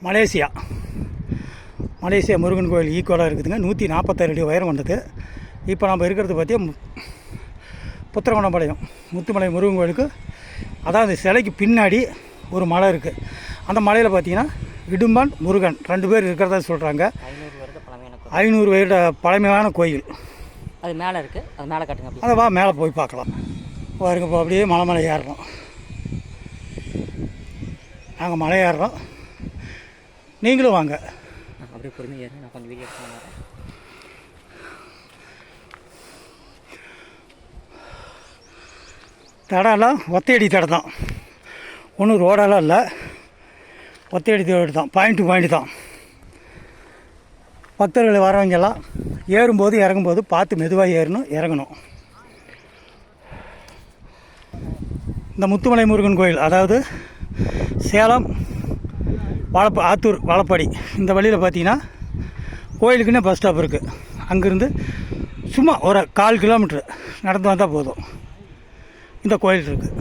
Malaysia Murugan கோயில் ஈக்குவலாக இருக்குதுங்க. 146 அடி உயரம் கொண்டது. இப்போ நம்ம இருக்கிறது பார்த்தியா புத்திரகோணம்பாளையம் முத்துமலை முருகன் கோயிலுக்கு, அதாவது சிலைக்கு பின்னாடி ஒரு மலை இருக்குது. அந்த மலையில் பார்த்திங்கன்னா இடும்பான் முருகன் 2 பேர் இருக்கிறதா சொல்கிறாங்க. 500 வருட பழமையான கோயில். அது மேலே இருக்குது, அது மேலே காட்டுங்க. அதை வா மேலே போய் பார்க்கலாம். பாருங்க, இப்போ அப்படியே மலை ஏறுறோம். நாங்கள் மலை ஏறுறோம், நீங்களும் வாங்க. அப்படியே பொறுமையாக ஏறுங்க, நான் கொஞ்சம் வீடியோ எடுத்து. தடம்லாம் ஒத்தையடி தடம் தான், ஒன்றும் ரோடெல்லாம் இல்லை. ஒத்தையடி ரோடு தான், பாயிண்ட் டு பாயிண்ட் தான். பக்தர்கள் வரவங்கெல்லாம் ஏறும்போது இறங்கும்போது பார்த்து மெதுவாக ஏறணும், இறங்கணும். இந்த முத்துமலை முருகன் கோயில், அதாவது சேலம் ஆத்தூர் வாழப்பாடி இந்த வழியில் பார்த்தீங்கன்னா கோயிலுக்குன்னே பஸ் ஸ்டாப் இருக்குது. அங்கேருந்து சும்மா ஒரு 1/4 கிலோமீட்ரு நடந்து வந்தால் போதும் இந்த கோயில் இருக்குது.